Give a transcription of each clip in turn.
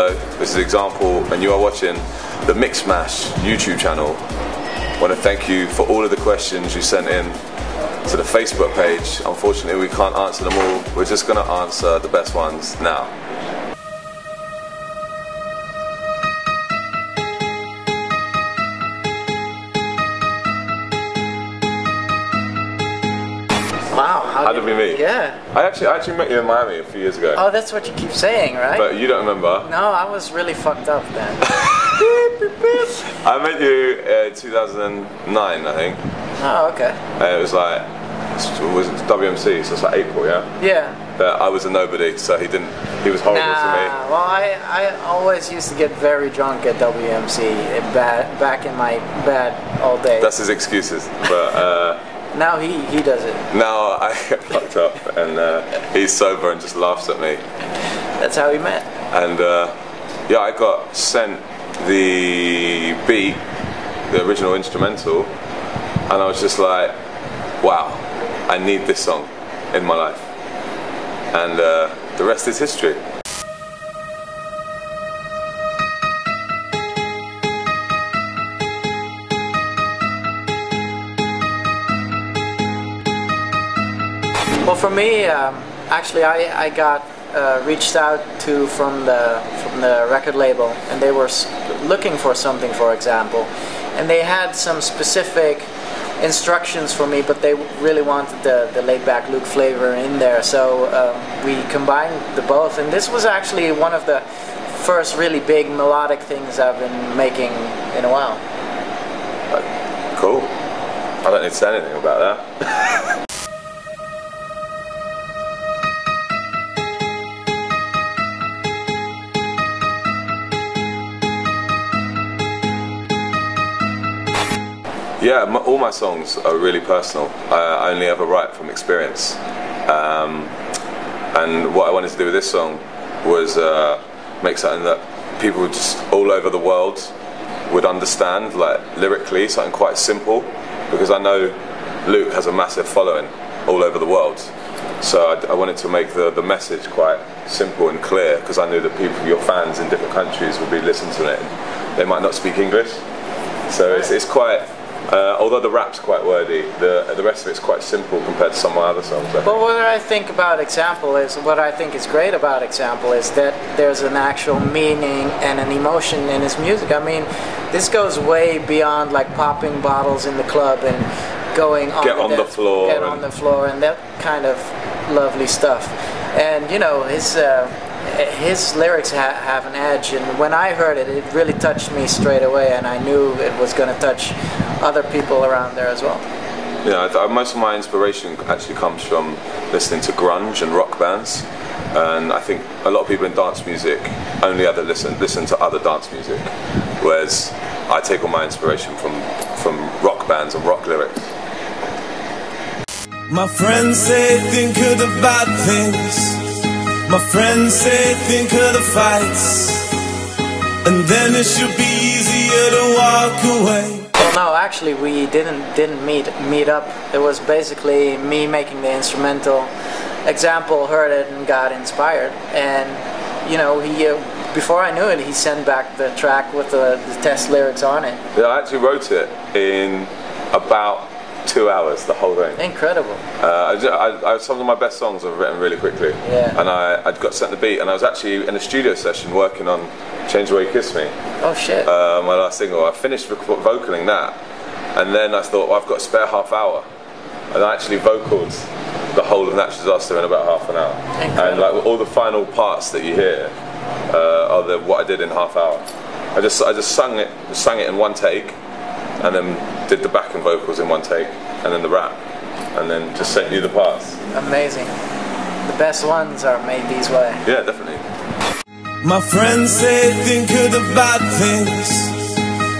Hello, this is Example, and you are watching the Mixmash YouTube channel. I want to thank you for all of the questions you sent in to the Facebook page. Unfortunately, we can't answer them all. We're just going to answer the best ones now. Wow, how did we meet? Yeah. I actually met you in Miami a few years ago. Oh, that's what you keep saying, right? But you don't remember? No, I was really fucked up then. I met you in 2009, I think. Oh, okay. It was like, it was WMC, so it's like April, yeah? Yeah. But I was a nobody, so he was horrible to me. Well, I always used to get very drunk at WMC back in my bad old days. That's his excuses, but now he does it. now I get fucked up, and he's sober and just laughs at me. That's how we met. And yeah, I got sent the beat, the original instrumental, and I was just like, wow, I need this song in my life. And the rest is history. Well, for me, actually, I got reached out to from the record label, and they were looking for something, for example, and they had some specific instructions for me, but they really wanted the Laidback Luke flavor in there, so we combined the both, and this was actually one of the first really big melodic things I've been making in a while. Cool. I don't need to say anything about that. Yeah, all my songs are really personal. I only ever write from experience. And what I wanted to do with this song was make something that people just all over the world would understand, like lyrically, something quite simple, because I know Luke has a massive following all over the world. So I wanted to make the message quite simple and clear, because I knew that people, your fans in different countries, would be listening to it. They might not speak English. So it's quite... although the rap's quite wordy, the rest of it's quite simple compared to some of my other songs. But what I think about Example is, what I think is great about Example is that there's an actual meaning and an emotion in his music. I mean, this goes way beyond like popping bottles in the club and going on the floor and that kind of lovely stuff. And you know, his lyrics have an edge, and when I heard it, it really touched me straight away, and I knew it was going to touch other people around there as well. Yeah, most of my inspiration actually comes from listening to grunge and rock bands, and I think a lot of people in dance music only ever listen to other dance music, whereas I take all my inspiration from rock bands and rock lyrics. My friends say think of the bad things. My friends say think of the fights, and then it should be easier to walk away. Well, no, actually we didn't meet up. It was basically me making the instrumental. Example heard it and got inspired, and you know, he before I knew it, he sent back the track with the test lyrics on it. Yeah, I actually wrote it in about 2 hours, the whole thing. Incredible. Some of my best songs I've written really quickly. Yeah. And I got sent the beat, and I was actually in a studio session working on Change the Way You Kiss Me. Oh shit. My last single. I finished vocaling that, and then I thought, well, I've got a spare half hour, and I actually vocaled the whole of Natural Disaster in about half an hour. Incredible. And like all the final parts that you hear are what I did in half hour. I just sang it in one take, and then did the backing vocals in one take, and then the rap, and then just sent you the parts. Amazing. The best ones are made these way. Yeah, definitely. My friends say think of the bad things.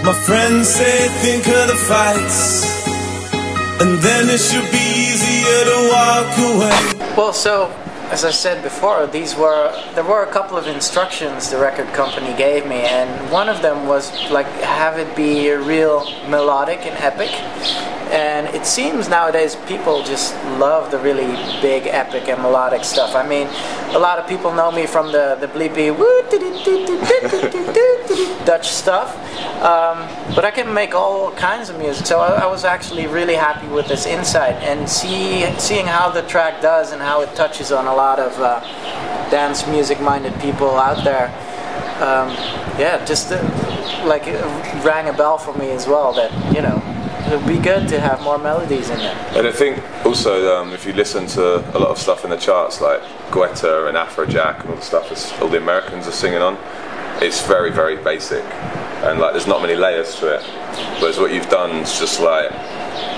My friends say think of the fights, and then it should be easier to walk away. Well, so as I said before, there were a couple of instructions the record company gave me, and one of them was like have it be real melodic and epic. And it seems nowadays people just love the really big, epic and melodic stuff. I mean, a lot of people know me from the bleepy woo, touch stuff, but I can make all kinds of music. So I was actually really happy with this insight, and seeing how the track does and how it touches on a lot of dance music minded people out there. Yeah, just like it rang a bell for me as well, that, you know, it would be good to have more melodies in there. And I think also if you listen to a lot of stuff in the charts like Guetta and Afrojack and all the stuff that all the Americans are singing on, it's very, very basic, and like there's not many layers to it. Whereas what you've done is just like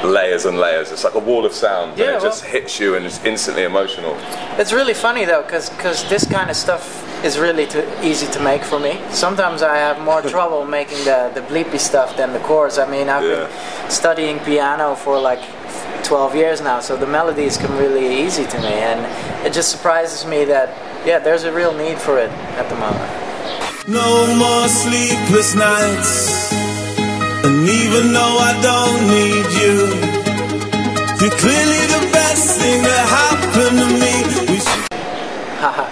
layers and layers. It's like a wall of sound, and it just hits you and it's instantly emotional. It's really funny though, because this kind of stuff is really easy to make for me. Sometimes I have more trouble making the bleepy stuff than the chords. I mean, I've been studying piano for like 12 years now, so the melodies come really easy to me, and it just surprises me that, yeah, there's a real need for it at the moment. No more sleepless nights, and even though I don't need you, you're clearly the best thing that happened to me. Haha.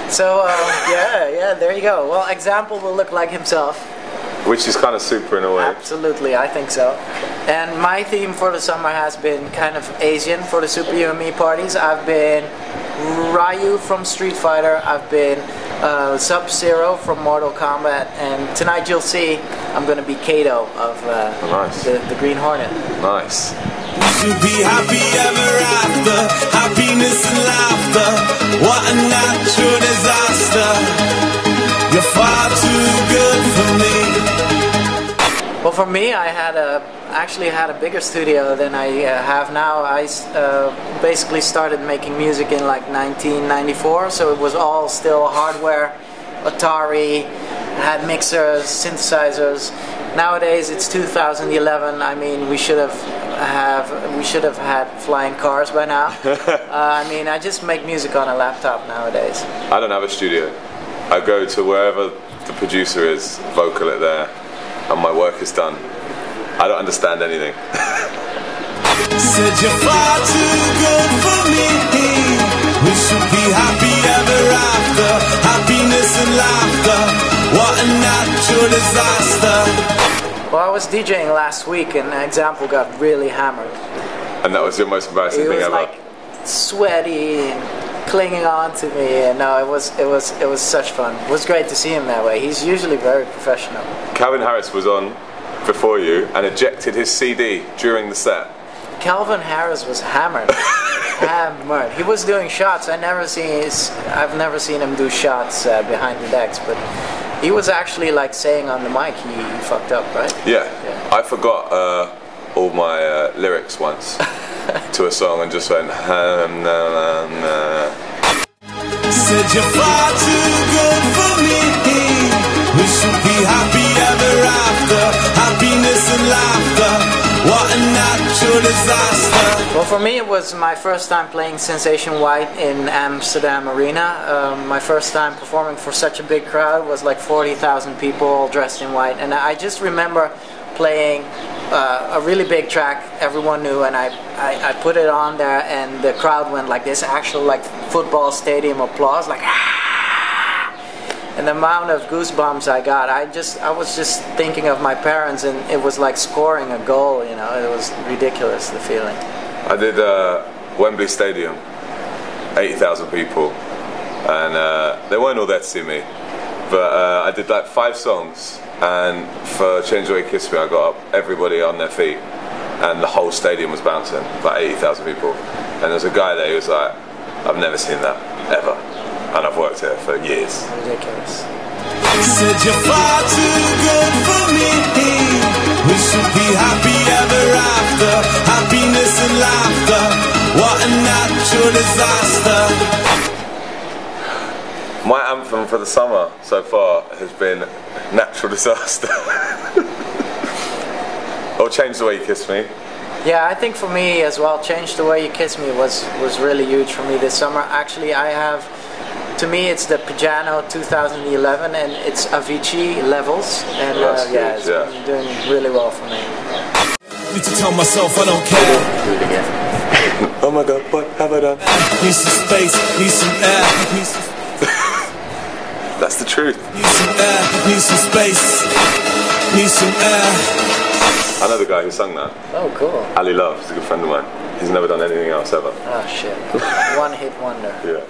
So, yeah, there you go. Well, Example will look like himself. Which is kind of super in a way. Absolutely, I think so. And my theme for the summer has been kind of Asian for the Super You&me parties. I've been Ryu from Street Fighter. I've been Sub-Zero from Mortal Kombat. And tonight you'll see I'm going to be Kato of the Green Hornet. Nice. We should be happy ever after, happiness and laughter. What a natural disaster. You're far too good for me. Well, for me, I actually had a bigger studio than I have now. I basically started making music in like 1994, so it was all still hardware, Atari, had mixers, synthesizers. Nowadays it's 2011. I mean, we should have had flying cars by now. I mean, I just make music on a laptop nowadays. I don't have a studio. I go to wherever the producer is, vocal it there, and my work is done. I don't understand anything. Said you're far too good for me. We should be happy ever after, happiness and laughter. What a natural disaster. Well, I was DJing last week, and Example got really hammered. And that was your most embarrassing thing ever? It was like sweaty and clinging on to me, and no, it was such fun. It was great to see him that way. He's usually very professional. Calvin Harris was on before you and ejected his CD during the set. Calvin Harris was hammered. Hammered. He was doing shots. I've never seen him do shots behind the decks, but he was actually like saying on the mic he fucked up, right? Yeah. I forgot all my lyrics once to a song and just went Said you're far too good for me. We should be happy ever after, happiness and laughter. What a natural disaster. Well, for me it was my first time playing Sensation White in Amsterdam Arena. My first time performing for such a big crowd. It was like 40,000 people all dressed in white, and I just remember playing a really big track everyone knew, and I put it on there, and the crowd went like this, actual like football stadium applause, like and the amount of goosebumps I got, I was just thinking of my parents, and it was like scoring a goal, you know. It was ridiculous, the feeling. I did Wembley Stadium, 80,000 people, and they weren't all there to see me, but I did like 5 songs, and for Change the Way You Kiss Me I got up, everybody on their feet, and the whole stadium was bouncing, like 80,000 people, and there was a guy there who was like, I've never seen that, ever. And I've worked here for years. Ridiculous. Said you're far too good for me. We should be happy ever after, happiness and laughter. What a natural disaster. My anthem for the summer so far has been Natural Disaster. Or Change the Way You Kiss Me. Yeah, I think for me as well, Change the Way You Kiss Me was really huge for me this summer. Actually, to me it's the Piano 2011, and it's Avicii Levels, and it's been doing really well for me. Need to tell myself I don't care. Do it again. Oh my god, what have I done? Need some space, need some air, need some... That's the truth. Need some air, need some space, need some air. I know the guy who sung that. Oh, cool. Ali Love, he's a good friend of mine. He's never done anything else ever. Oh, shit. One hit wonder. Yeah.